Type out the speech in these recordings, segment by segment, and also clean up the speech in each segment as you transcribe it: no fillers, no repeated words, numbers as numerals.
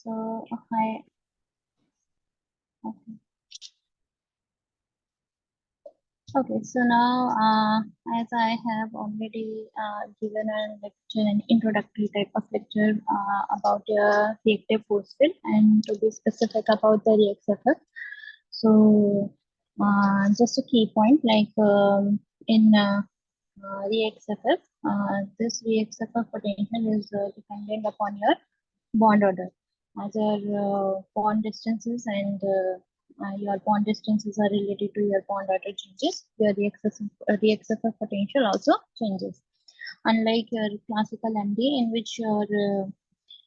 So, hi. Okay. Okay, so now, as I have already given a lecture, an introductory type of lecture about reactive force field, and to be specific about the ReXFF. So, just a key point, like in ReXFF, this ReXFF potential is dependent upon your bond order. As your bond distances and your bond distances are related to your bond order changes, your reaccessive potential also changes. Unlike your classical MD, in which your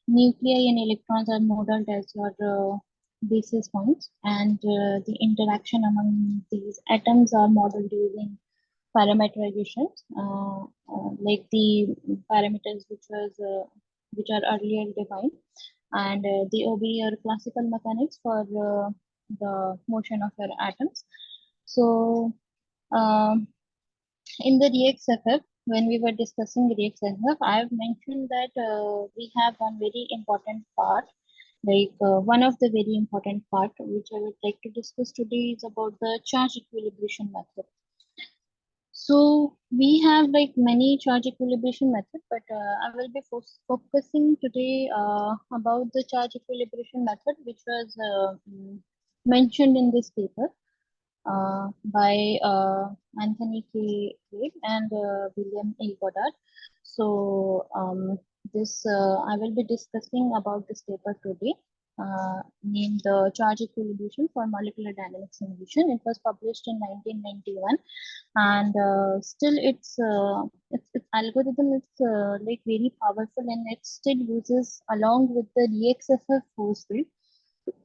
nuclei and electrons are modeled as your basis points, and the interaction among these atoms are modeled using parameterizations, like the parameters which are earlier defined, and the obey your classical mechanics for the motion of your atoms. So in the ReXFF, when we were discussing ReXFF, I have mentioned that we have one very important part, like one of the very important part which I would like to discuss today is about the charge equilibration method. So we have like many charge equilibration method, but I will be focusing today about the charge equilibration method, which was mentioned in this paper by Anthony K. Craig and William A. Goddard. So this I will be discussing about this paper today, named the Charge Equilibration for Molecular Dynamics Simulation. It was published in 1991, and still its algorithm is like very powerful, and it still uses along with the ReXFF force field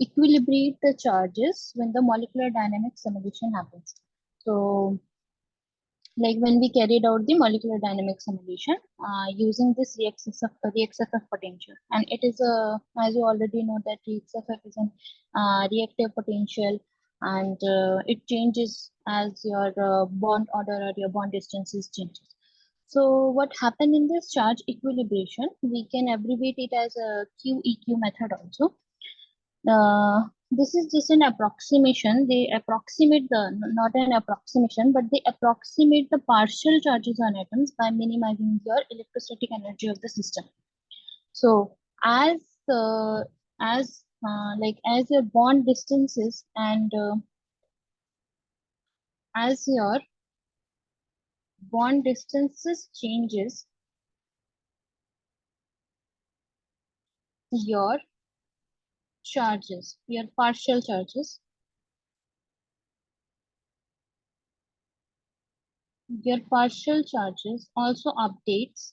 equilibrate the charges when the molecular dynamics simulation happens. So, like when we carried out the molecular dynamics simulation using this ReXFF potential, and it is a, as you already know, that ReXFF is an reactive potential, and it changes as your bond order or your bond distances changes. So what happened in this charge equilibration, we can abbreviate it as a QEQ method also. This is just an approximation. They approximate not an approximation, but they approximate the partial charges on atoms by minimizing your electrostatic energy of the system. So as as your bond distances and as your bond distances changes, your charges, your partial charges, also updates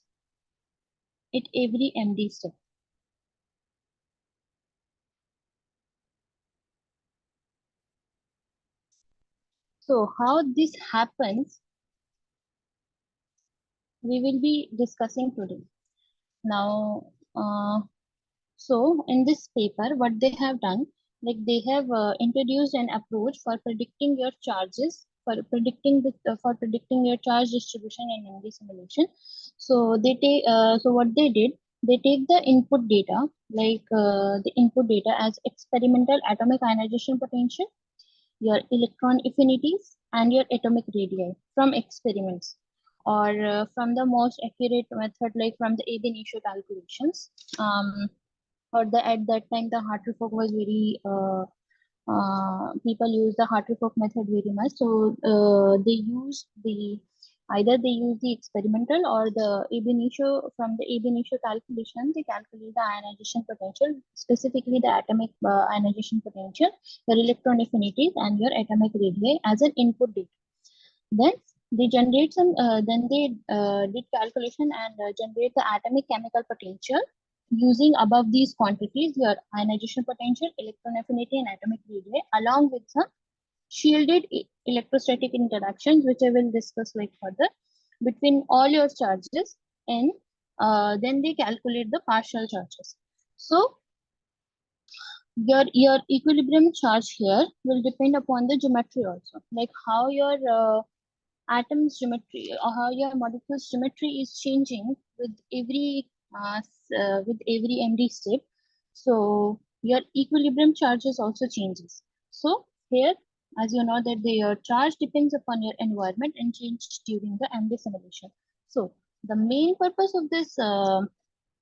at every MD step. So how this happens, we will be discussing today. Now, so in this paper, what they have done, like they have introduced an approach for predicting your charges, for predicting your charge distribution in MD simulation. So they take, so what they did, they take the input data, like the input data as experimental atomic ionization potential, your electron affinities, and your atomic radii from experiments, or from the most accurate method, like from the ab initio calculations. Or the at that time the Hartree-Fock was very people use the Hartree-Fock method very much. So they use the either they use the experimental or the ab initio. From the ab initio calculation, they calculate the ionization potential, specifically the atomic ionization potential, your electron affinities, and your atomic radii as an input data. Then they generate some. Then they did calculation and generate the atomic chemical potential using above these quantities, your ionization potential, electron affinity, and atomic radii, along with some shielded electrostatic interactions, which I will discuss like further, between all your charges, and then they calculate the partial charges. So your equilibrium charge here will depend upon the geometry also, like how your atom's geometry or how your molecule's geometry is changing with every MD step. So your equilibrium charges also changes. So here, as you know that your charge depends upon your environment and changes during the MD simulation. So the main purpose of this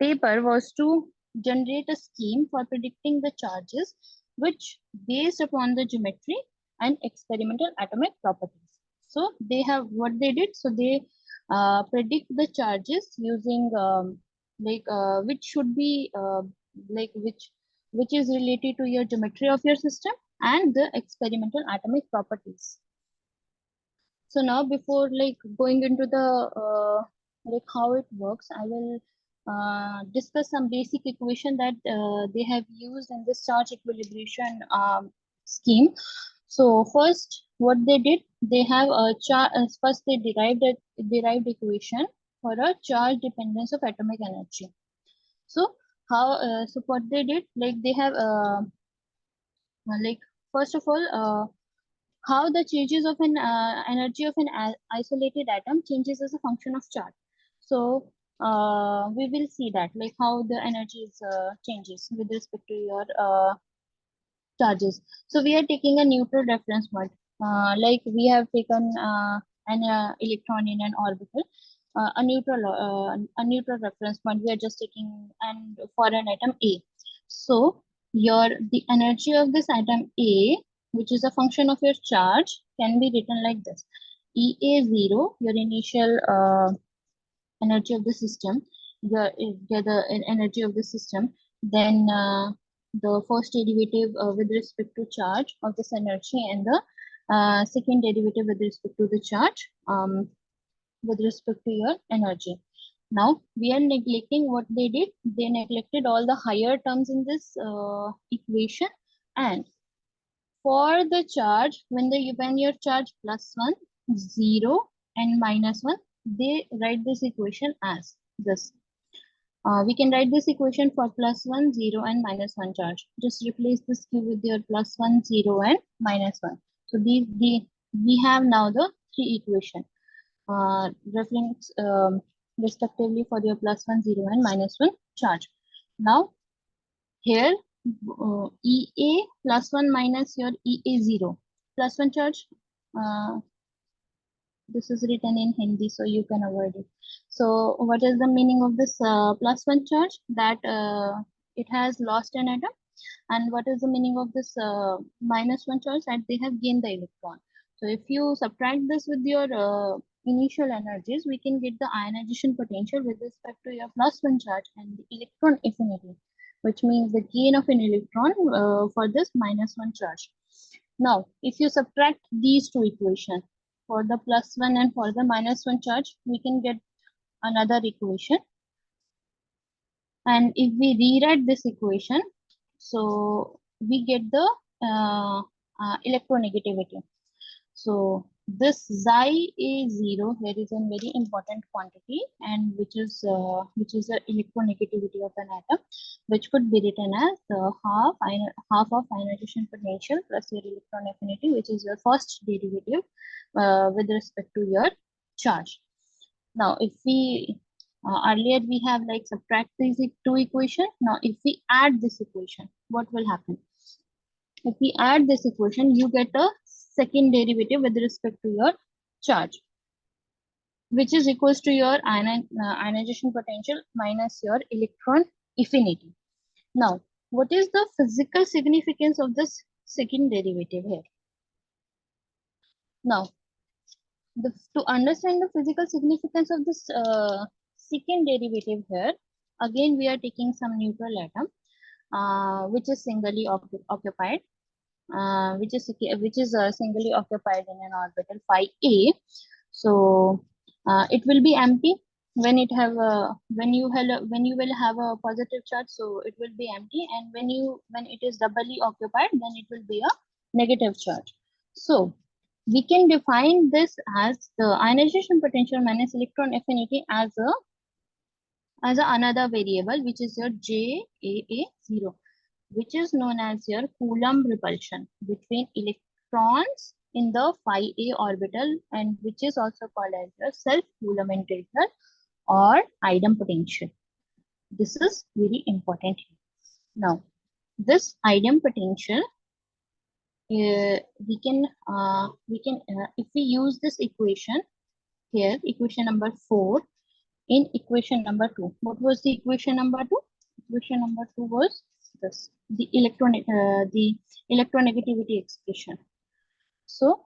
paper was to generate a scheme for predicting the charges which based upon the geometry and experimental atomic properties. So they have what they did. So they predict the charges using which should be like which is related to your geometry of your system and the experimental atomic properties. So now before like going into the like how it works, I will discuss some basic equation that they have used in this charge equilibration scheme. So first, what they did, they have a first they derived equation for a charge dependence of atomic energy. So how so what they did, like they have like first of all how the changes of an energy of an isolated atom changes as a function of charge. So we will see that like how the energy is changes with respect to your charges. So we are taking a neutral reference point. Like we have taken an electron in an orbital, a neutral reference point. We are just taking and for an atom A. So the energy of this atom A, which is a function of your charge, can be written like this: EA0, your initial energy of the system, the energy of the system, then the first derivative with respect to charge of this energy, and the second derivative with respect to the charge with respect to your energy. Now we are neglecting what they did. They neglected all the higher terms in this equation, and for the charge, when your charge plus 1, 0 and minus 1, they write this equation as this. We can write this equation for plus 1, 0 and minus 1 charge. Just replace this q with your plus 1, 0 and minus 1. So we have now the three equation reference respectively for your plus 1, 0 and minus 1 charge. Now here EA plus 1 minus your EA0 plus 1 charge. Uh, this is written in Hindi, so you can avoid it. So what is the meaning of this plus 1 charge? That it has lost an atom. And what is the meaning of this minus 1 charge? That they have gained the electron. So if you subtract this with your initial energies, we can get the ionization potential with respect to your plus 1 charge and the electron affinity, which means the gain of an electron for this minus 1 charge. Now, if you subtract these two equations, for the plus 1 and for the minus 1 charge, we can get another equation. And if we rewrite this equation, so we get the electronegativity. So this xi A0 here is a very important quantity, and which is the electronegativity of an atom, which could be written as half of ionization potential plus your electron affinity, which is your first derivative with respect to your charge. Now, if we earlier we have like subtract these two equations. Now, if we add this equation, what will happen? If we add this equation, you get a second derivative with respect to your charge, which is equals to your ionization potential minus your electron affinity. Now, what is the physical significance of this second derivative here? Now, to understand the physical significance of this second derivative here, again we are taking some neutral atom, which is singly occupied, which is singly occupied in an orbital phi a. So it will be empty when it have a when you will have a positive charge, so it will be empty, and when it is doubly occupied, then it will be a negative charge. So we can define this as the ionization potential minus electron affinity as another variable, which is your JAA0, which is known as your Coulomb repulsion between electrons in the phi a orbital, and which is also called as your self-Coulomb integral or idem potential. This is very important. Now, this idiom potential, if we use this equation here, equation number 4, in equation number 2, what was the equation number 2? Equation number 2 was this, the electronegativity expression. So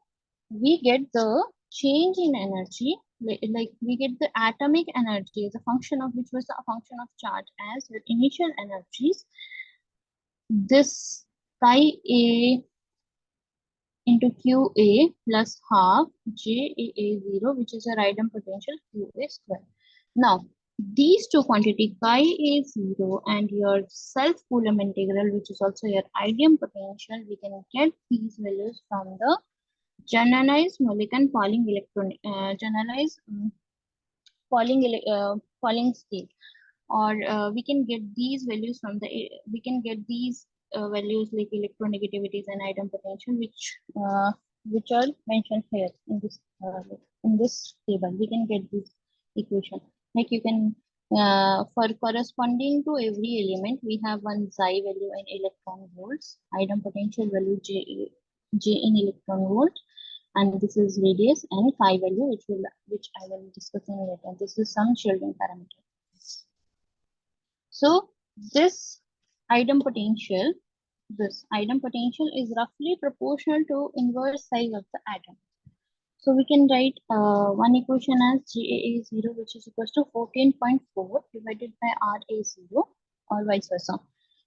we get the change in energy, like we get the atomic energy as a function of, which was a function of charge, as your initial energies. This chi A into QA plus half JAA0, which is a radium potential QA square. Now, these two quantity chi A0 and your self Coulomb integral, which is also your idiom potential, we can get these values from the generalized Mulliken Pauling generalized Pauling scale, or we can get these values from the we can get these values like electronegativities and item potential, which are mentioned here in this table. We can get this equation, like you can for corresponding to every element we have one xi value in electron volts, item potential value j in electron volts, and this is radius and phi value, which I will discuss in later. This is some shielding parameter. So this item potential, is roughly proportional to inverse size of the atom. So we can write one equation as GAA0, which is equals to 14.4 divided by RA0, or vice versa.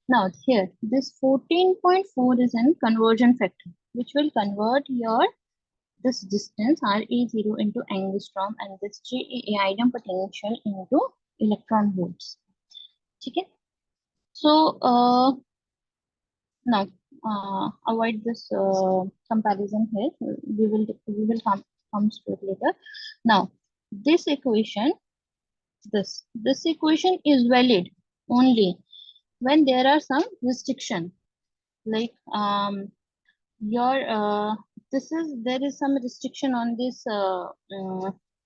Now here, this 14.4 is an conversion factor, which will convert your this distance RA0 into angstrom and this GAA item potential into electron volts. Okay. So now avoid this comparison here. We will come to it later. Now this equation, this equation is valid only when there are some restriction, like your there is some restriction on this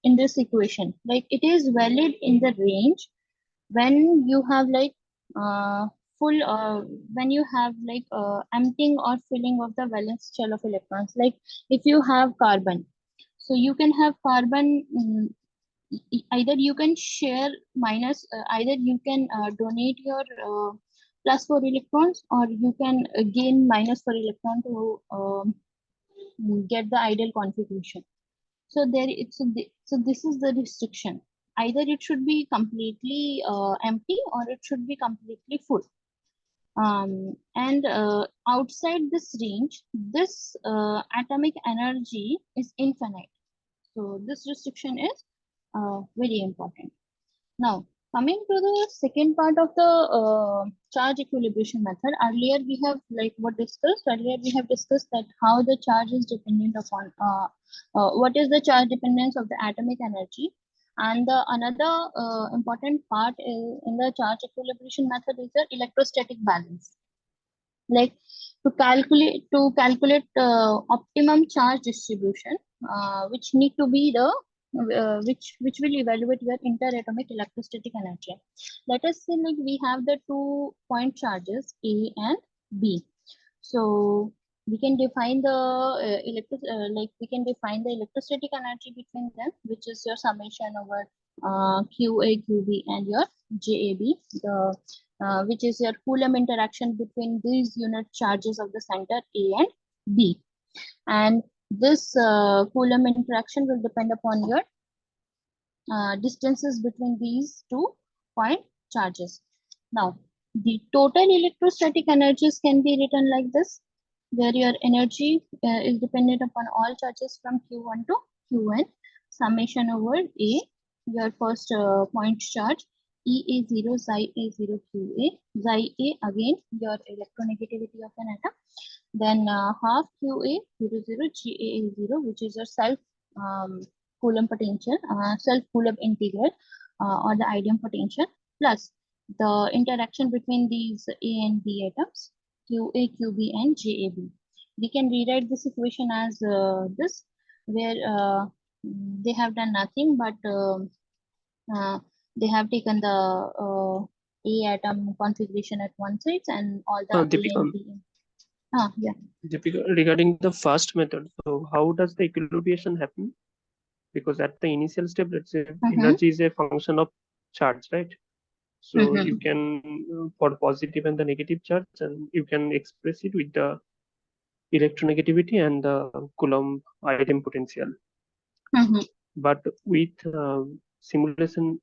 in this equation. Like it is valid in the range when you have like full when you have like emptying or filling of the valence shell of electrons. Like if you have carbon, so you can have carbon, either you can share minus, either you can donate your plus 4 electrons, or you can gain minus 4 electron to get the ideal configuration. So so this is the restriction. Either it should be completely empty, or it should be completely full. And outside this range, this atomic energy is infinite. So this restriction is very important. Now, coming to the second part of the charge equilibration method, earlier we have discussed that how the charge is dependent upon what is the charge dependence of the atomic energy, and the another important part in the charge equilibration method is the electrostatic balance. Like to calculate optimum charge distribution, which need to be the which will evaluate your interatomic electrostatic energy. Let us say like we have the 2-point charges A and B. So we can define the we can define the electrostatic energy between them, which is your summation over QA, QB, and your JAB, the which is your Coulomb interaction between these unit charges of the center A and B. And this Coulomb interaction will depend upon your distances between these 2-point charges. Now, the total electrostatic energies can be written like this, where your energy is dependent upon all charges from Q1 to Qn, summation over A, your first point charge, EA0, Xi A0, QA, Xi A again your electronegativity of an atom, then half QA 0, 0, GA0, which is your self Coulomb potential, self Coulomb integral, or the idiom potential, plus the interaction between these A and B atoms, QA, QB, and JAB. We can rewrite this equation as this, where they have done nothing but they have taken the A atom configuration at one side and all the A Deepika, and B. Yeah. Deepika, regarding the first method, so how does the equilibration happen? Because at the initial step, let's say energy is a function of charge, right? So you can for positive and the negative charge, and you can express it with the electronegativity and the Coulomb idempotential. But with simulation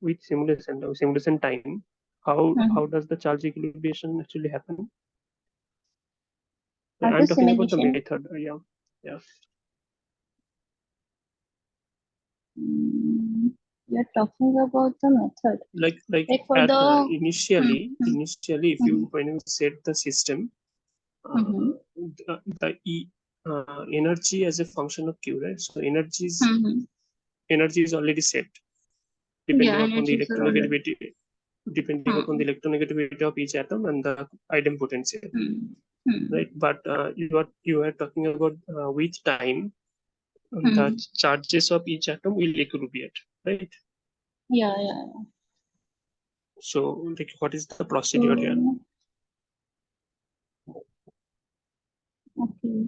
time, how does the charge equilibration actually happen? How I'm to talking about the simulation? method. Yeah. You're talking about the method. Like for at the initially, if you when you set the system, the energy as a function of Q, right? So energy is already set depending upon the electronegativity, of each atom and the idempotential, right? But you are talking about with time, the charges of each atom will equilibrate, right? Yeah. So like, what is the procedure here? Okay.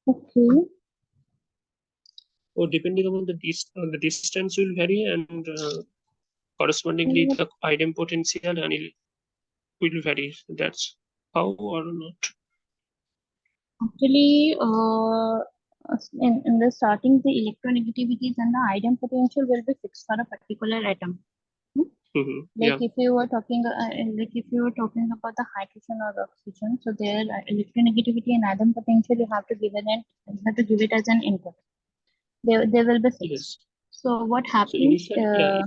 Okay. Or depending upon the distance will vary, and correspondingly the idempotential and it will vary. That's how or not. Actually, in the starting, the electronegativities and the idempotential will be fixed for a particular atom. Yeah. If you were talking, about the hydrogen or oxygen, so their electronegativity and idempotential, you have to give it as an input. They will be fixed. Yes. So what So happens?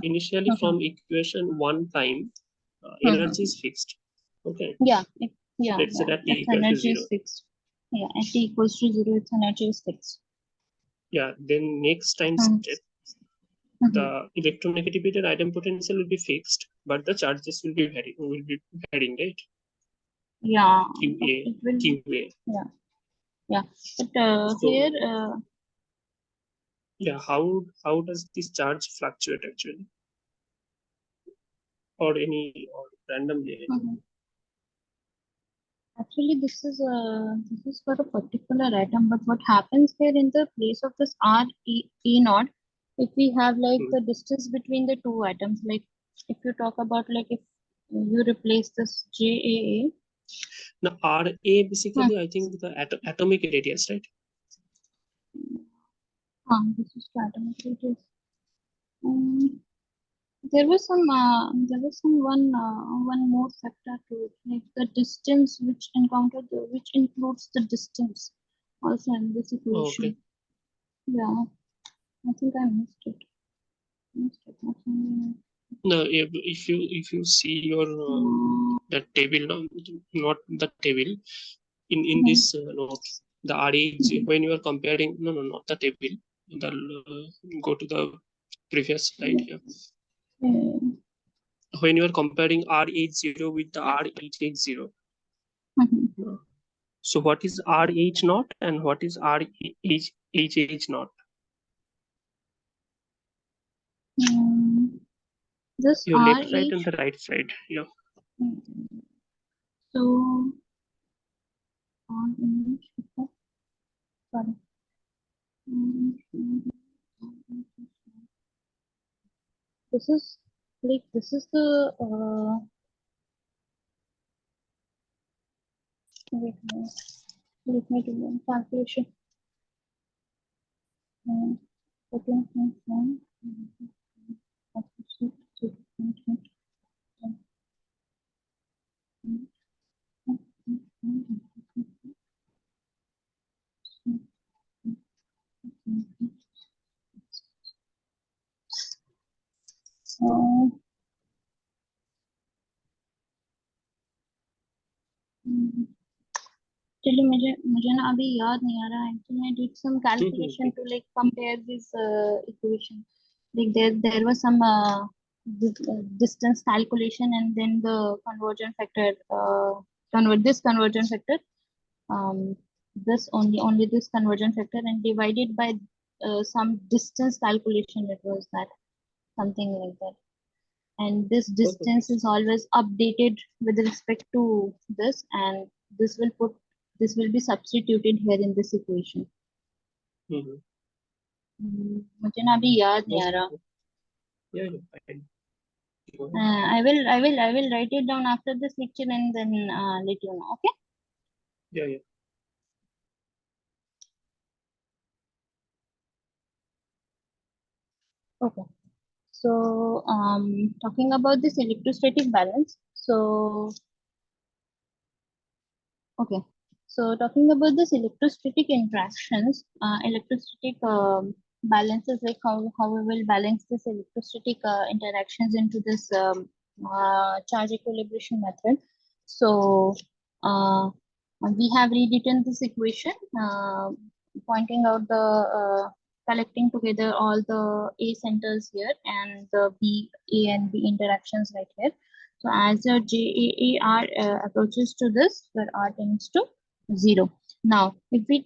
initially from equation 1 time, energy is fixed. Okay. Yeah. Let's say that T Its equal to energy 0. is fixed. Yeah, at T equals to 0, its energy is fixed. Yeah. Then next time step, the electronegativity and idempotential will be fixed, but the charges will be varying, right? Yeah. QA, It will. QA. Yeah. But So, here. yeah, how does this charge fluctuate actually, or randomly? Actually, this is for a particular atom, but what happens here in the place of this E naught, if we have like the distance between the two atoms, like if you talk about like if you replace this JAA. Now RA basically, I think the atomic radius, right? This is the atomic radius. There was one more factor to it, like the distance which includes the distance also in this equation. Okay. Yeah, I think I missed it. No, if you see your the table, no, not the table in this note, the RH when you are comparing, no, not the table. The go to the previous slide here. When you are comparing RH0 with the RH0, so what is RH naught and what is RH naught? This Your left side RH. and the right side. Yeah. So RH. Sorry. This is the wait, let me do one calculation. 14.1. actually मुझे ना अभी याद नहीं आ रहा. Actually, I did some calculation to like compare this equation. Like there was some distance calculation, and then the conversion factor. Convert this conversion factor. Um, this only this conversion factor, and divided by some distance calculation. It was that something like that. And this distance is always updated with respect to this, and this will put this will be substituted here in this equation. मुझे ना अभी याद नहीं आ रहा. Yeah, fine. I will write it down after this lecture and then let you know. Okay. Yeah. Okay. So talking about this electrostatic balance. So okay. So talking about this electrostatic interactions, electrostatic balances, like how we will balance this electrostatic interactions into this charge equilibration method. So uh, we have rewritten this equation, pointing out the collecting together all the A centers here and the B, A and B interactions right here. So as your JAAR approaches to this, where R tends to 0. Now, if you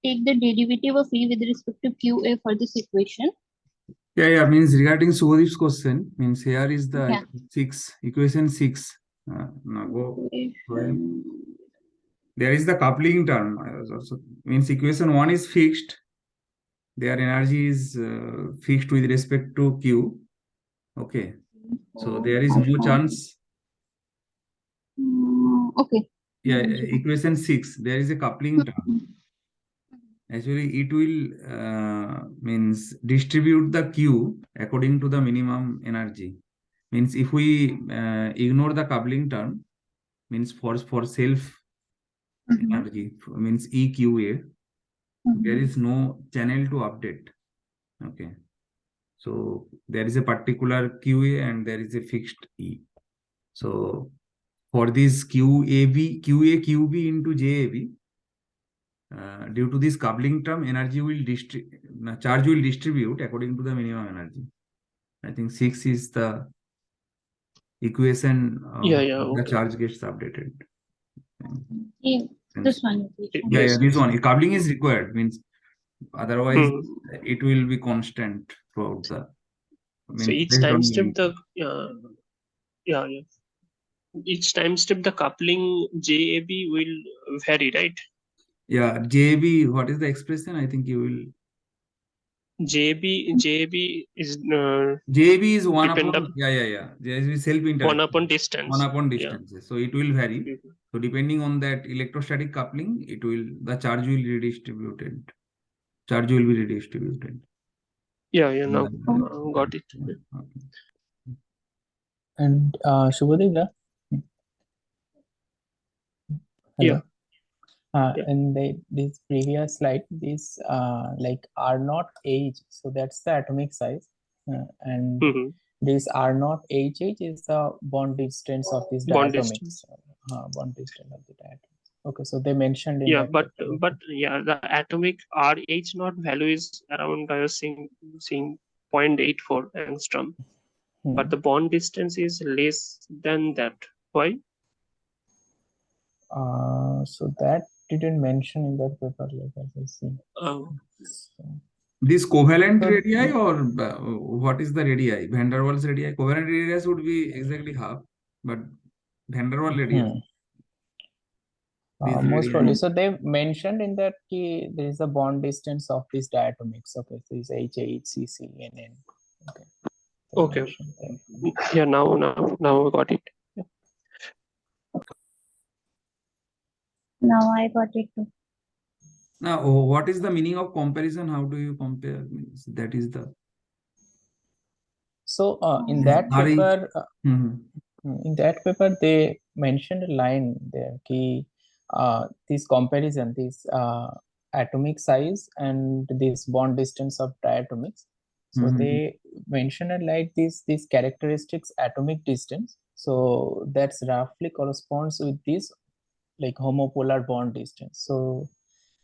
take the derivative of E with respect to QA for this equation. Yeah, means regarding Subhadip's question, means here is the equation 6. Now go ahead. There is the coupling term. Also means equation 1 is fixed. Their energy is fixed with respect to Q. Okay. So there is no chance. Okay. Yeah, equation 6. There is a coupling term. Actually, it will means distribute the Q according to the minimum energy. Means if we ignore the coupling term, means for self energy, means EQA, there is no channel to update. Okay. So there is a particular QA and there is a fixed E. So for this QAB, QA, QB into JAB, due to this coupling term, energy will charge will distribute according to the minimum energy. I think 6 is the equation. The charge gets updated. This one. Yeah, this one. Coupling is required, means otherwise it will be constant throughout the. So each time step the each time step the coupling JAB will vary, right? Yeah, JAB. What is the expression? I think you will. JAB is JAB is 1 upon JAB is self-interaction. 1 upon distance. 1 upon distance. So it will vary. So depending on that electrostatic coupling, the charge will be redistributed. Charge will be redistributed. Yeah, now got it. Okay. And Shubhadev, hello. In this previous slide, this like R naught H, so that's the atomic size, and this R naught HH is the bond distance of this diatomics. Bond distance of the diatomics. Okay, so they mentioned in that but the atomic RH naught value is around seeing 0.84 angstrom, but the bond distance is less than that. Why? So that didn't mention in that paper, like as I see. This covalent radii or what is the radii? Van der Waals radii. Covalent radii would be exactly half, but Van der Waals radii. Most probably. So they mentioned in that there is a bond distance of these diatomics. Okay, so it's HCC, NN. Okay. Yeah, now I got it. Yeah. Now I got it too. Now, what is the meaning of comparison? How do you compare? That is the. So in that paper, they mentioned a line there. This comparison, this atomic size and this bond distance of diatomics. So they mentioned like these characteristics atomic distance. So that's roughly corresponds with this like homopolar bond distance. So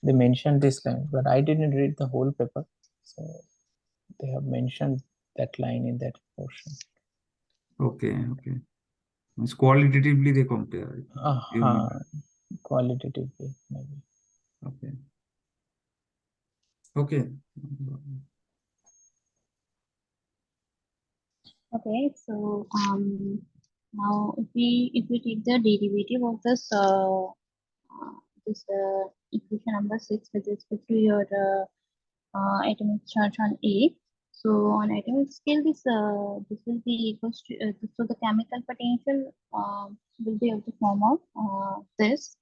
they mentioned this line, but I didn't read the whole paper. So they have mentioned that line in that portion. Okay, okay. It's qualitatively they compare. Qualitatively, maybe. Okay. Okay. Okay, so now if we take the derivative of this equation number 6 with respect to your atomic charge on A. So on atomic scale, this will be equals to so the chemical potential will be of the form of this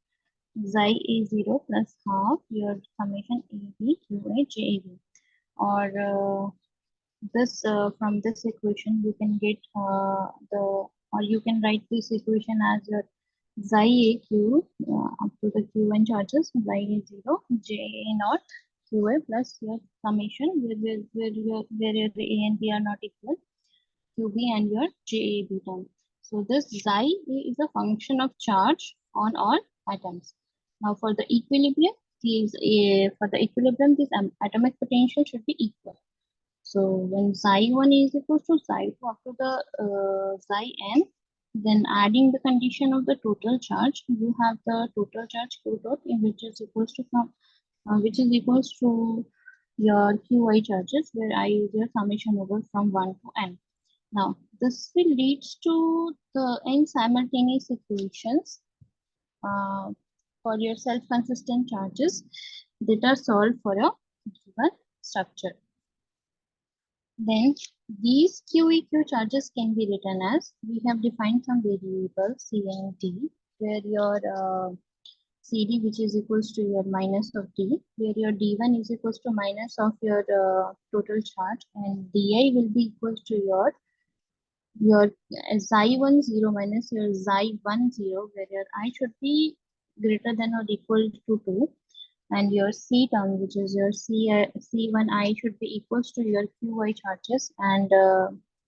xi A0 plus half your summation AB QA JAB, or this from this equation you can get or you can write this equation as your xi aq up to the qn charges xi a0 ja naught qa plus your summation where your a and b are not equal qb and your jab term. So this xi is a function of charge on all atoms. Now for the equilibrium, this atomic potential should be equal. So when Xi1 is equals to Xi2 up to the Xin, then adding the condition of the total charge, you have the total charge Q dot in which is equals to which is equals to your Qi charges, where I use your summation over from 1 to n. Now this will lead to the n simultaneous equations for your self-consistent charges that are solved for a given structure. Then these QEQ charges can be written as, we have defined some variables C and D, where your CD, which is equals to your minus of D, where your D1 is equals to minus of your total charge, and DI will be equals to your Xi1 0 minus your Xi1 0, where your I should be greater than or equal to 2. And your C term, which is your C1I, should be equals to your QI charges, and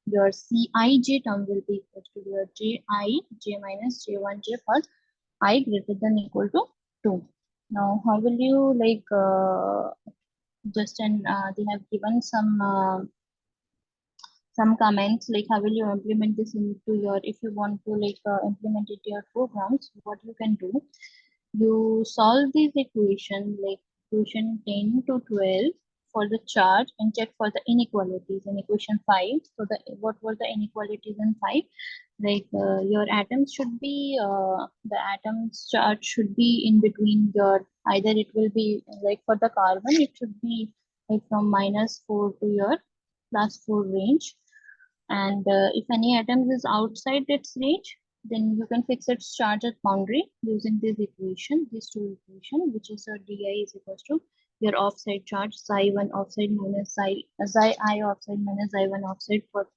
your Cij term will be equals to your J minus J1J for I greater than equal to 2. Now, how will you like they have given some comments like how will you implement this into your, if you want to like implement it your programs, what you can do, you solve this equation like equation 10 to 12 for the charge and check for the inequalities in equation 5. So what were the inequalities in 5? Like your atoms should be the atoms charge should be in between your, either it will be like for the carbon it should be like from -4 to your +4 range, and if any atoms is outside its range, then you can fix its charge at boundary using this equation, these two equation, which is di is equals to your offside charge Xi1 offside minus Xi offside minus Xi1 offside, for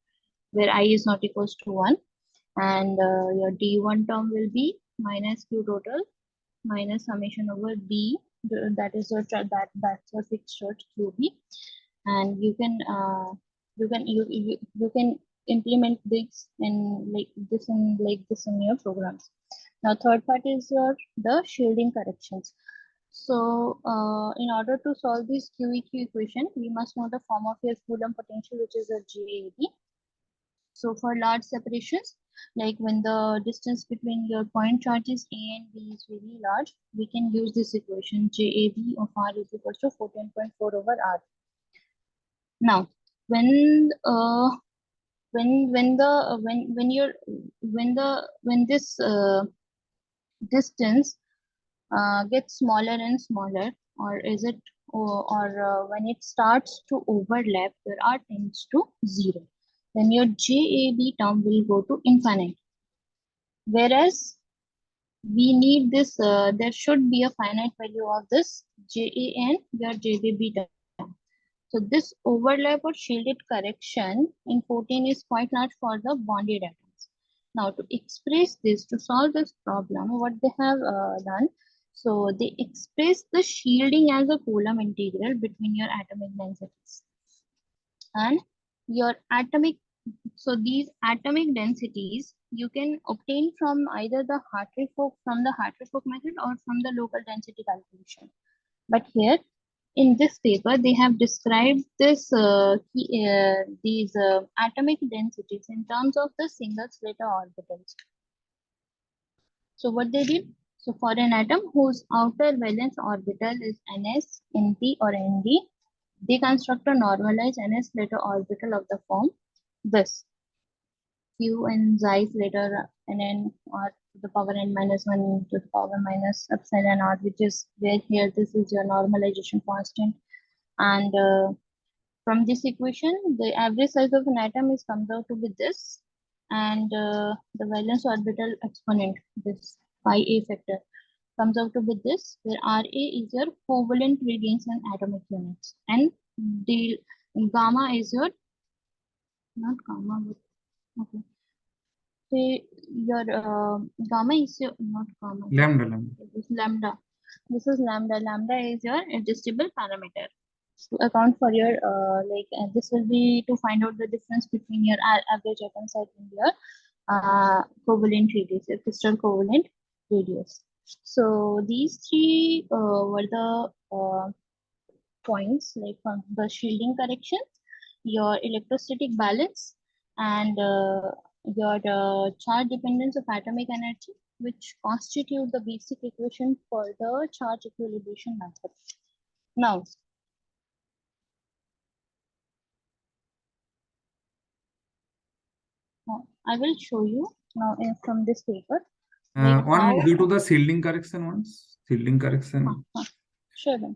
where I is not equals to 1, and your d1 term will be minus q total minus summation over b, that is your that's your fixed charge qb, and you can implement this in like this in your programs. Now third part is the shielding corrections. So in order to solve this QEQ equation, we must know the form of your Coulomb potential, which is a JAB. So for large separations, like when the distance between your point charges A and B is very large, we can use this equation JAB of R is equals to 14.4 over R. Now, when this distance gets smaller and smaller, or is it or when it starts to overlap, your R tends to 0, then your JAB term will go to infinite. Whereas we need this, there should be a finite value of this JAN, your JBB term. So this overlap or shielded correction in 14 is quite large for the bonded atoms. Now to express this, to solve this problem, what they have done, so they express the shielding as a Coulomb integral between your atomic densities. And your atomic So these atomic densities you can obtain from either the Hartree-Fock method or from the local density calculation. But here in this paper, they have described these atomic densities in terms of the single slit orbitals. So what they did? So for an atom whose outer valence orbital is ns, np, or nd, they construct a normalized ns later orbital of the form this q and xi later nn or to the power n minus 1 to the power minus epsilon r, which is where here this is your normalization constant. And from this equation, the average size of an atom is comes out to be this, and the valence orbital exponent, this phi a factor, comes out to be this, where Ra is your covalent radiance in atomic units, and the gamma is your, not gamma, but okay, say your gamma is your, not gamma, Lambda. this lambda. This is lambda. Lambda is your adjustable parameter to account for your this will be to find out the difference between your average atom size and your covalent radius, your crystal covalent radius. So these three were the points, like from the shielding correction, your electrostatic balance, and your charge dependence of atomic energy, which constitute the basic equation for the charge equilibration method. Now, I will show you now from this paper. Like One, due to the shielding correction once. Shielding correction. Sure. Then.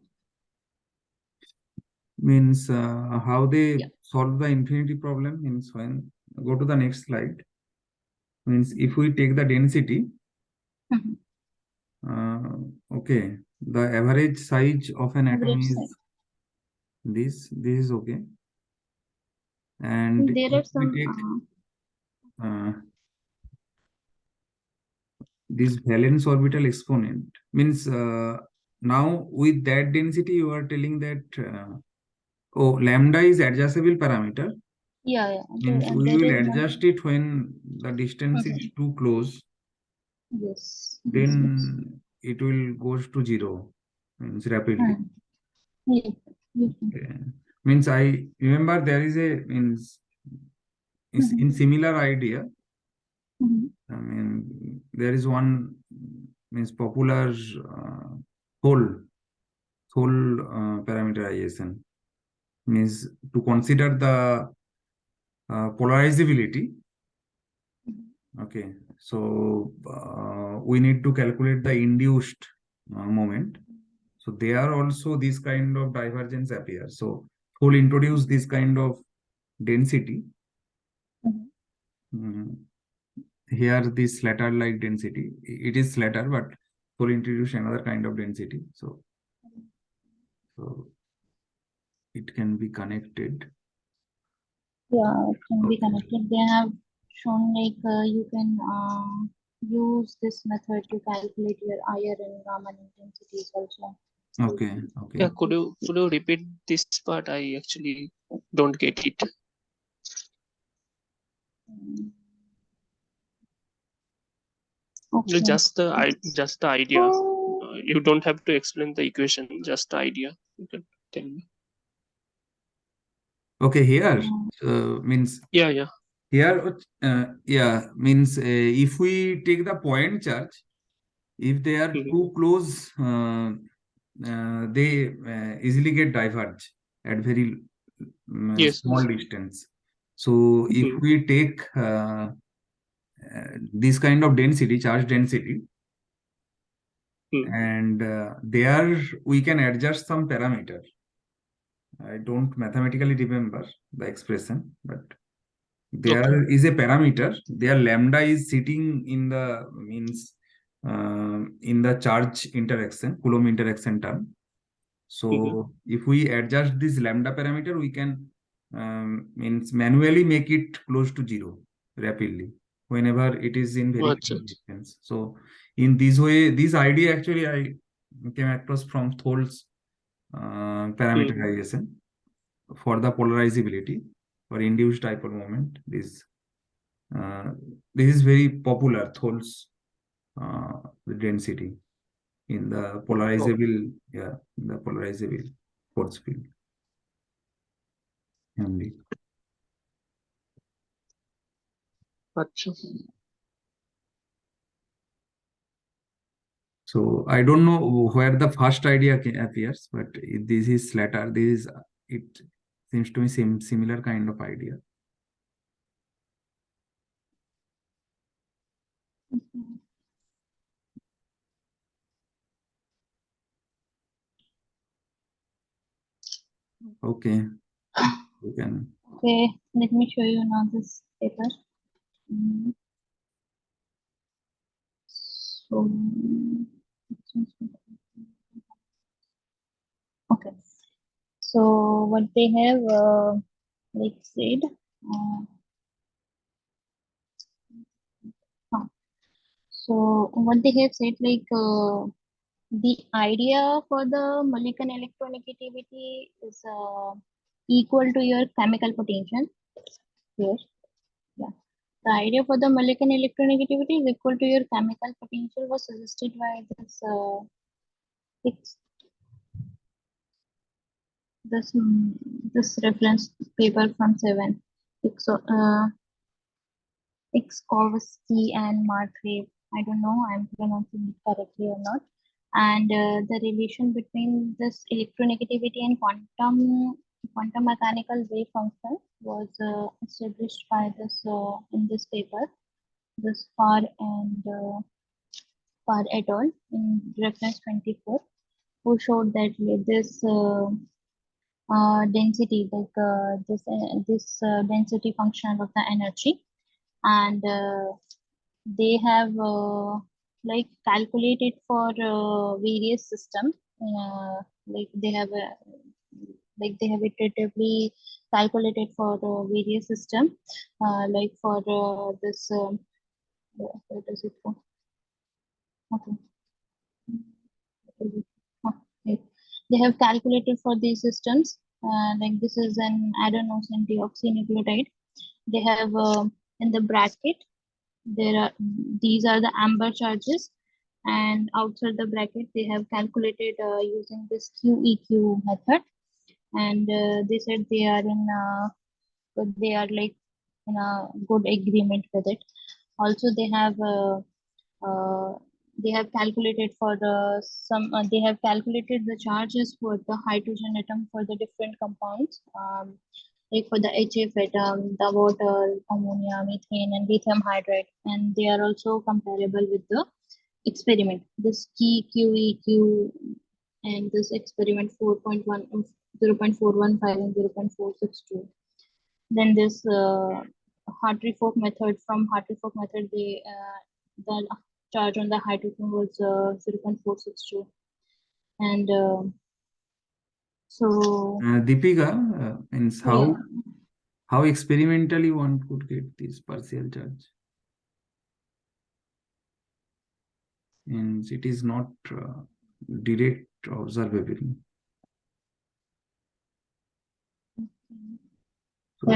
Means how they solve the infinity problem means when go to the next slide. Means if we take the density, okay, the average size of an atom is this. This is okay. And there if are some we take this valence orbital exponent means now with that density you are telling that oh, lambda is adjustable parameter. Yeah. Means we will adjust it when the distance is too close. Yes. Then it will goes to 0. Means rapidly. Yes. Okay. Means I remember there is a means in similar idea. I mean there is one means popular whole parameterization means to consider the polarizability. Okay, so we need to calculate the induced moment. So there also this kind of divergence appears. So whole introduce this kind of density. Here this slatter like density, it is slatter, but whole introduce another kind of density. So it can be connected. Yeah, it can be connected. They have shown like you can use this method to calculate your IR and Raman intensities also. Okay. Yeah, could you repeat this part? I actually don't get it. Okay. Just the idea. You don't have to explain the equation. Just the idea. You can tell me. Okay, here means yeah. Here means if we take the point charge, if they are too close, they easily get diverged at very small distance. So if we take this kind of density, charge density, and there we can adjust some parameter. I don't mathematically remember the expression, but there is a parameter. Their lambda is sitting in the means in the charge interaction, Coulomb interaction term. So if we adjust this lambda parameter, we can means manually make it close to 0 rapidly whenever it is in very close distance. So in this way, this idea actually I came across from Thol's parameterization for the polarizability. or induced dipole moment. This is very popular, Tholes the density in the polarizable, in the polarizable force field only. Achha. So I don't know where the first idea appears, but this is later. It seems to me similar kind of idea. Okay, you can. Okay, let me show you now this paper. Mm. So, okay. So what they have like said. Huh. So what they have said like the idea for the molecular electronegativity is equal to your chemical potential here. Yeah. The idea for the molecular electronegativity is equal to your chemical potential was suggested by this reference paper from 7. So, Ikskovsky and Margrave. I don't know I'm pronouncing it correctly or not. And the relation between this electronegativity and quantum mechanical wave function was established by this in this paper, this Far et al. In reference 24, who showed that this density, like this density function of the energy, and they have like calculated for various systems, like they have iteratively calculated for various system, like for this what is it for? Okay. Okay. They have calculated for these systems, like this is an adenosine deoxynucleotide. They have in the bracket there are these are the amber charges, and outside the bracket they have calculated using this QEQ method, and they said they are like in a good agreement with it. Also uh, they have calculated for the they have calculated the charges for the hydrogen atom for the different compounds, like for the HF atom, the water, ammonia, methane, and lithium hydride, and they are also comparable with the experiment. This key QEQ and this experiment 4.1, 0.415 and 0.462. Then this Hartree-Fock method. From Hartree-Fock method, the charge on the hydrogen was 0.462, and so Deepika, means yeah. how experimentally one could get this partial charge? And it is not direct observable. So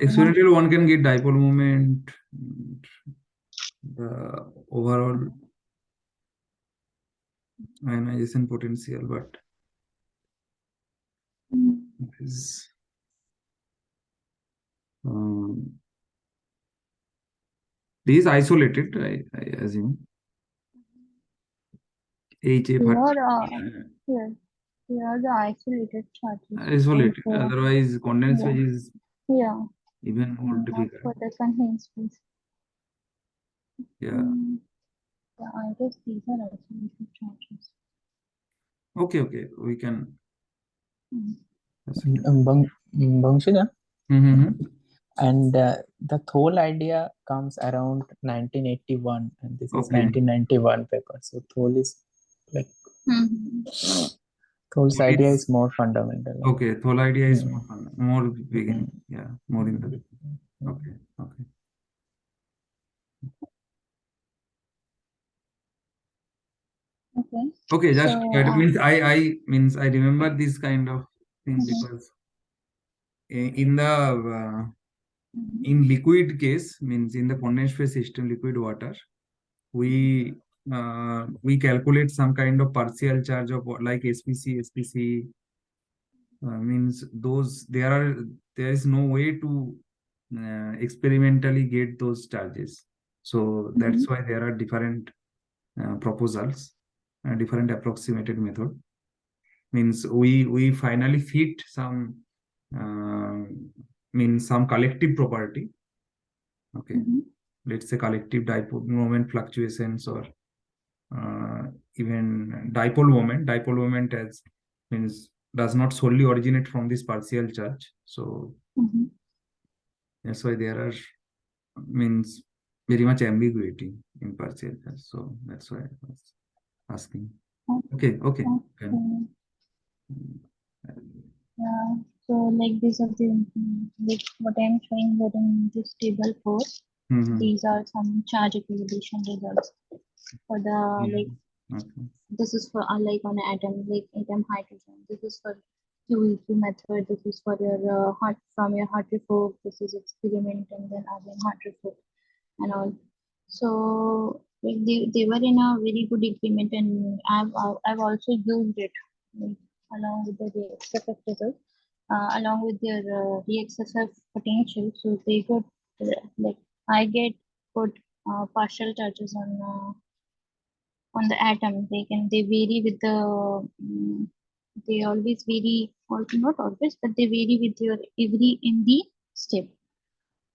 experimentally one can get dipole moment, the overall ionization potential, but it is this is isolated, I assume. HF Here are the isolated charges. isolated. Otherwise, condensed phase is even more difficult. For the condensed phase. Yeah. I guess these are isolated charges. Okay, we can. Bangshida? And the whole idea comes around 1981, and this is 1991 paper. So Thole is like Thole's idea is more fundamental. Okay, Thole idea is more beginning. Yeah, more in the beginning. Okay. Okay, just I remember this kind of thing because in the In liquid case, means in the condensed phase system, liquid water, we calculate some kind of partial charge of like SPC. Means those there is no way to experimentally get those charges. So that's why there are different proposals, different approximated method. Means we finally fit some means some collective property. Okay, let's say collective dipole moment fluctuations, or even dipole moment. Dipole moment as means does not solely originate from this partial charge. So that's why there are means very much ambiguity in partial charge. So that's why I was asking. Okay. Yeah. So like these are the like what I'm showing here in this table 4. These are some charge equilibration results for the like this is for like on an atom, like atom hydrogen. This is for QEQ method. This is for your from your Hartree Fock. This is experiment, and then again Hartree Fock and all. So like they were in a very good agreement, and I've also used it like, along with the XFF results, along with their XFF potential. So they got like I get good partial charges on the atom. They vary with the they always vary, or not always, but they vary with your every in the step.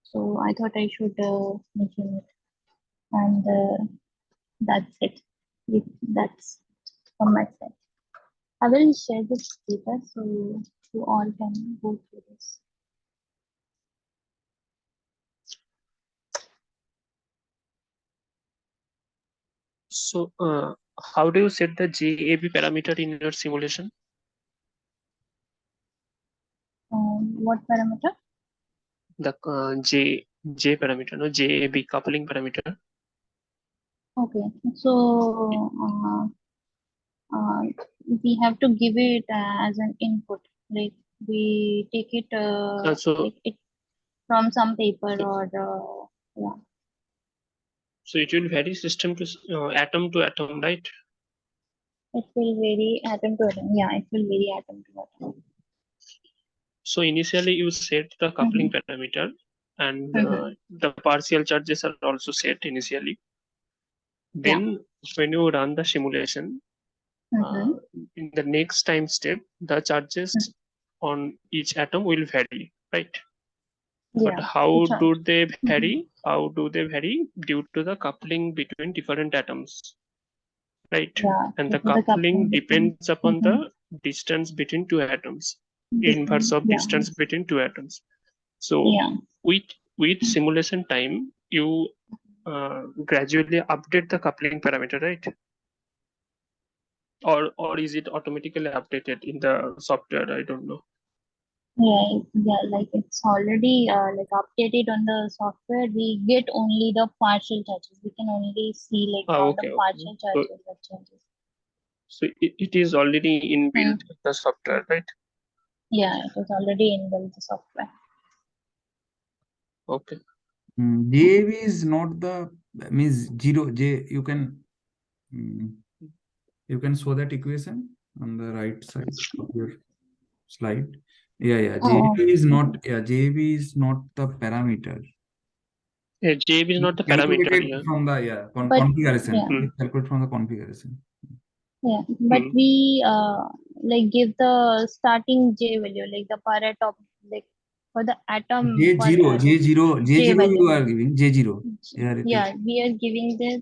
So I thought I should mention it, and that's it. That's from my side. I will share this data so you all can go through this. So, how do you set the JAB parameter in your simulation? What parameter? The J parameter, no, JAB coupling parameter. Okay, so we have to give it as an input. Like we take it, like it from some paper, or yeah. So it will vary system to atom, right? It will vary atom to atom. Yeah, it will vary atom to atom. So initially you set the coupling parameter, and the partial charges are also set initially. Then when you run the simulation, in the next time step, the charges on each atom will vary, right? Yeah, but how do they vary? How do they vary? Due to the coupling between different atoms, right? Yeah, and the coupling depends upon the distance between two atoms, inverse of distance between two atoms. So with simulation time, you gradually update the coupling parameter, right? Or is it automatically updated in the software? I don't know. Yeah, like it's already like updated on the software. We get only the partial charges. We can only see like the partial charges that changes. So it is already inbuilt in the software, right? Yeah, it is already inbuilt the software. Okay. JAB is not the means zero. You can show that equation on the right side of your slide. Yeah. JAB is not. Yeah, JAB is not the parameter. Yeah, JAB is not the parameter. From the configuration. Yeah. Calculate from the configuration. Yeah, but we like give the starting J value, like the per atom, like for the atom. J0 you are giving J0. Yeah, we are giving the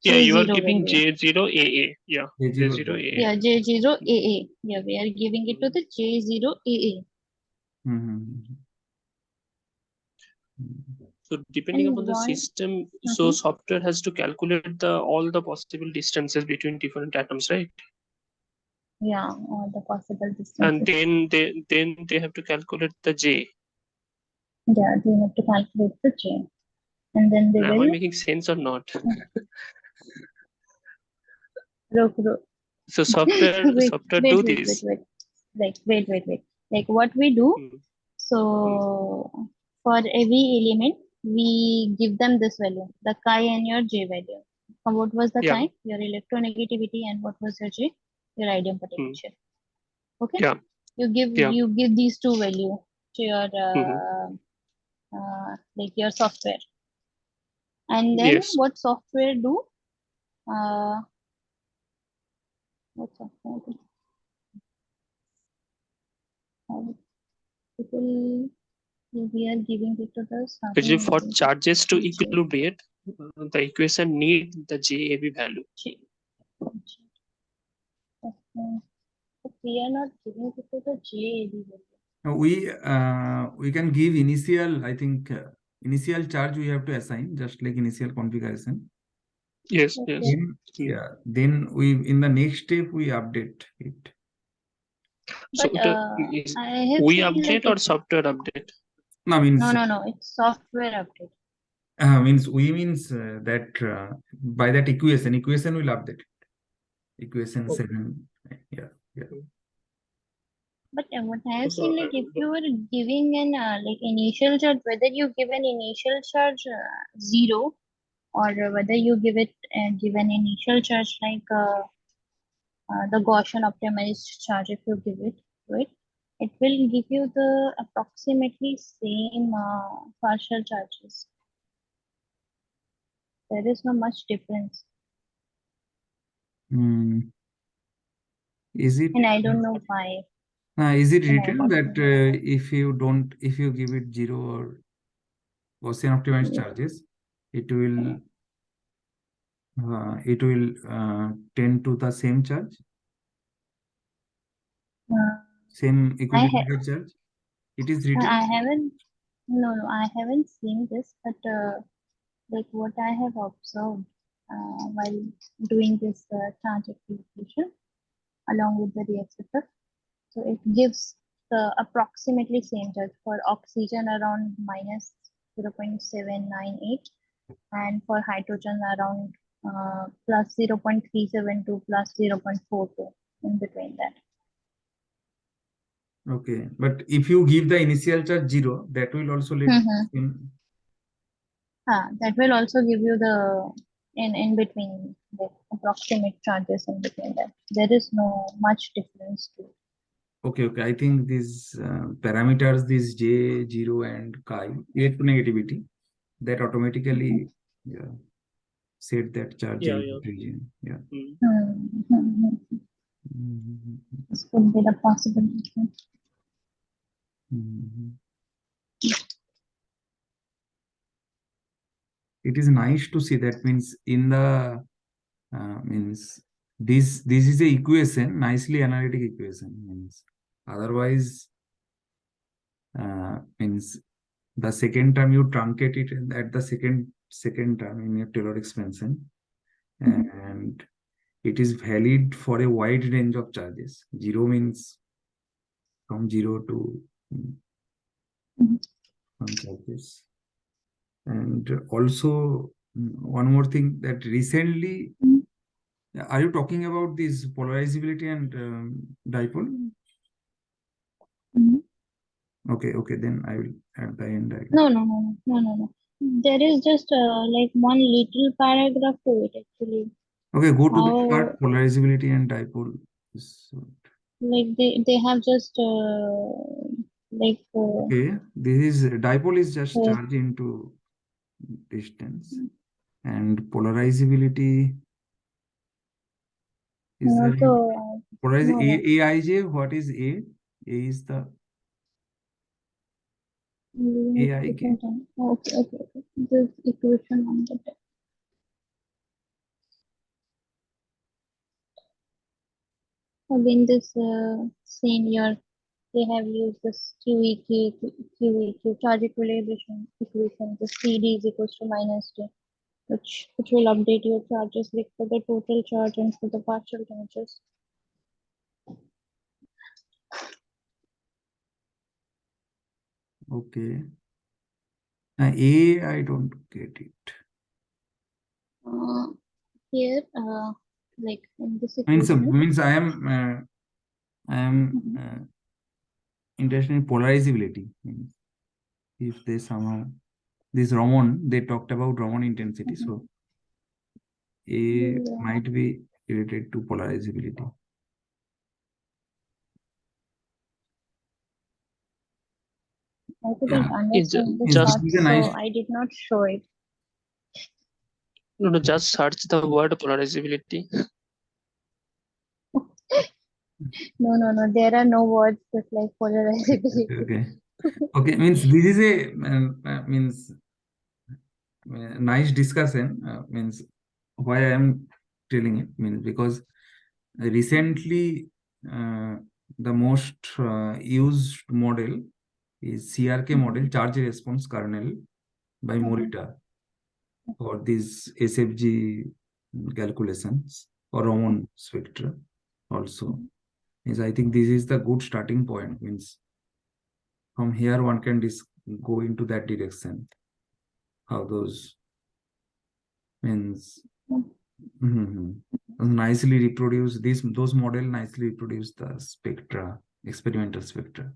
yeah, you are J0 giving value. J0 AA. Yeah, J0 AA. Yeah, J0 AA. Yeah, we are giving it to the J0 AA. So depending upon the system, so software has to calculate all the possible distances between different atoms, right? Yeah, all the possible distances. And then they have to calculate the J. Yeah, they have to calculate the J, and then they will. Am I making sense or not? So software do this. Wait. Like what we do. So for every element, we give them this value, the chi and your j value. What was the chi? Your electronegativity, and what was your j? Your ideal potential. Okay. Yeah. You give these two value to your like your software, and then what software do? What software do? People, we are giving it to the Actually, for charges to equilibrate, the equation need the JAB value. But we are not giving it to the JAB value. We can give initial, I think, initial charge we have to assign, just like initial configuration. Yes, Okay. yes. Then we, in the next step, we update it. So But I have we seen update or software update? No, means no, it's software update. means that by that equation will update equation 7. Yeah. But what I have seen, like if you were giving an like initial charge, whether you give an initial charge 0, or whether you give an initial charge like the Gaussian optimized charge, if you give it, right, it will give you the approximately same partial charges. There is not much difference. Is it? And I don't know why. Is it written that if you give it 0 or Gaussian optimized charges, it will tend to the same charge, same equilibrium charge? It is written. I haven't seen this, but like what I have observed while doing this charge equilibration along with the reactor, so it gives the approximately same charge for oxygen around minus 0.798, and for hydrogen around plus 0.372 plus 0.42, in between that. Okay, but if you give the initial charge 0, that will also lead that will also give you the in between the approximate charges in between that. There is no much difference to it. Okay. I think these parameters, this J, 0 and chi, electronegativity, that automatically set that charge region. This could be the possibility. It is nice to see that. Means in the means this is a equation, nicely analytic equation. Means otherwise means the second term you truncate it at the second term in your Taylor expansion, and it is valid for a wide range of charges. 0 means from 0 to some charges. And also one more thing, that recently, are you talking about this polarizability and dipole? Okay, then I will at the end. No. There is just like one little paragraph to it actually. Okay, go to the part, polarizability and dipole. Like they have just like okay, this is dipole is just charge into distance, and polarizability is there. Aij, what is A? A is the AIK. Okay. This equation on the top. Again, this same year they have used this QEQ charge equilibration equation. The CD is equals to minus J, which will update your charges like for the total charge and for the partial charges. Okay. A, I don't get it. Here, like in this equation. Means I am interested in polarizability. if they somehow, this Raman, they talked about Raman intensity. So A might be related to polarizability. I couldn't It's understand the just chart, so I did not show it. no, just search the word polarizability. No. There are no words just like polarizability. Okay. Means this is a means nice discussion. Means why I am telling it means because recently the most used model is CRK model, charge response kernel by Morita for these SFG calculations or Raman spectra also. Means I think this is the good starting point. Means from here one can go into that direction. How those means nicely reproduce those model nicely reproduce the spectra, experimental spectra.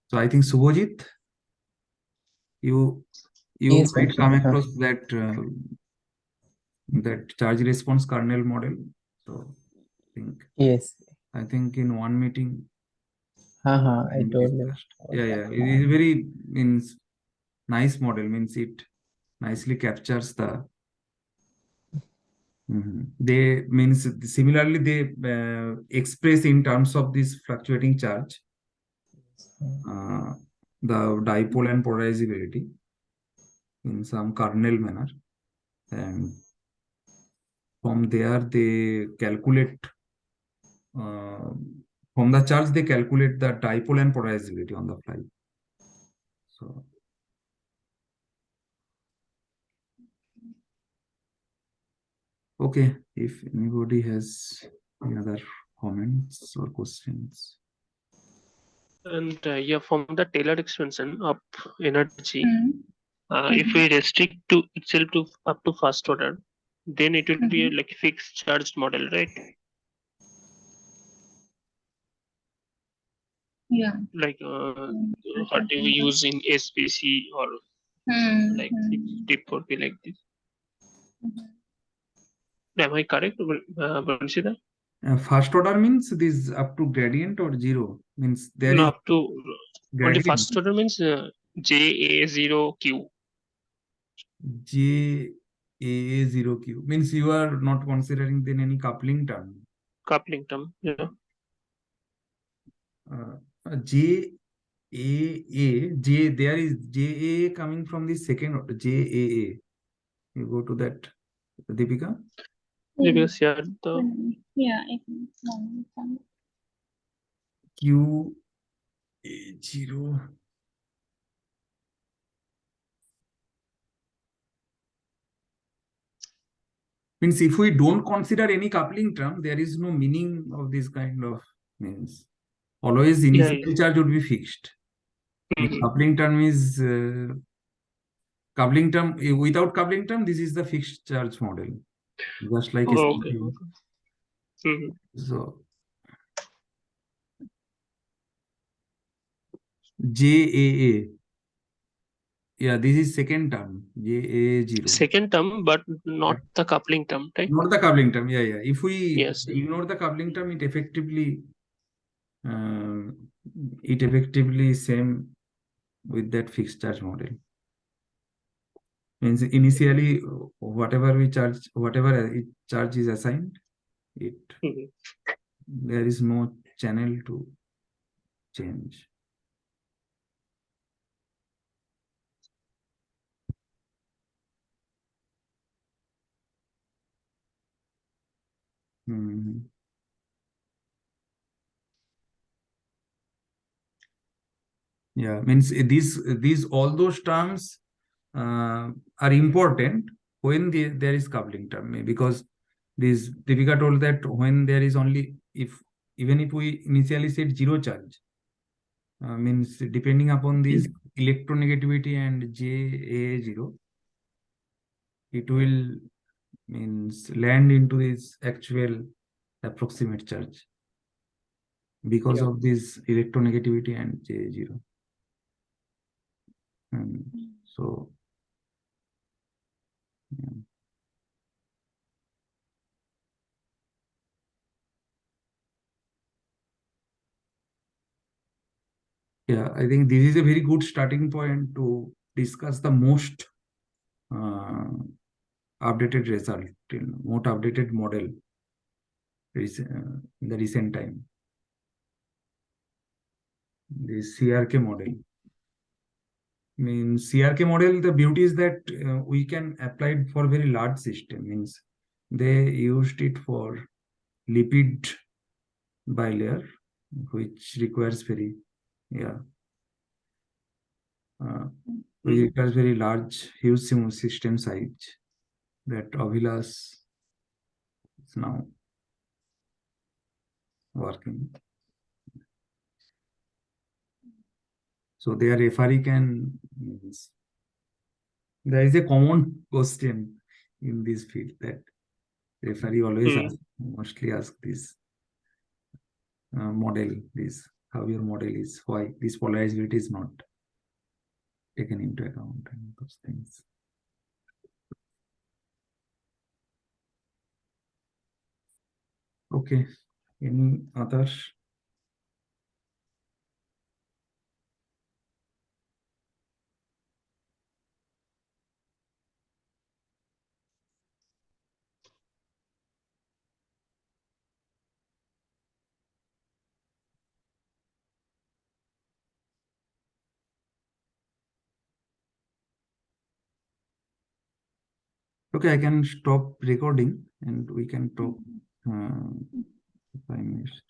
So I think Subhajit, you Yes, might come Vamshi. across that that charge response kernel model. So Yes. I think in one meeting I we told you. discussed. Yeah. It is very means nice model. Means it nicely captures the. They means similarly they express in terms of this fluctuating charge, the dipole and polarizability in some kernel manner, and from there they calculate from the charge they calculate the dipole and polarizability on the fly. So okay, if anybody has any other comments or questions. And yeah, from the Taylor expansion of energy, if we restrict to itself to up to first order, then it will be a like fixed charged model, right? Yeah. Like what do we use in SPC or like 64K like this? Am I correct, Vanshida? First order means this up to gradient or zero means there No, is up to only gradient. first order means JA0Q. JAA0Q means you are not considering then any coupling term. Coupling term, yeah. JAA, there is JAA coming from the second order, JAA. You go to that, Deepika? Because yeah, the Yeah, I can. QA0. Means if we don't consider any coupling term, there is no meaning of this kind of means. Always initial charge would be fixed. Coupling term is coupling term without coupling term. This is the fixed charge model, just like okay. So JAA. Yeah, this is second term, JAA0. Second term, but not the coupling term, right? Not the coupling term. Yeah. If we ignore the coupling term, it effectively same with that fixed charge model. Means initially whatever we charge, whatever charge is assigned, there is no channel to change. Yeah, means these all those terms are important when there is coupling term, because this Deepika told that when there is only even if we initially said zero charge, means depending upon this electronegativity and JA0, it will means land into this actual approximate charge. because of this electronegativity and J0. So yeah, I think this is a very good starting point to discuss the most updated result, most updated model in the recent time. The CRK model. Means CRK model, the beauty is that we can apply it for very large system. Means they used it for lipid bilayer, which requires very which requires very large, huge system size that Avilas is now working. So their FRE can means there is a common question in this field that FRE always mostly ask this model, this how your model is, why this polarizability is not taken into account and those things. Okay, any other? Okay, I can stop recording and we can talk 5 minutes.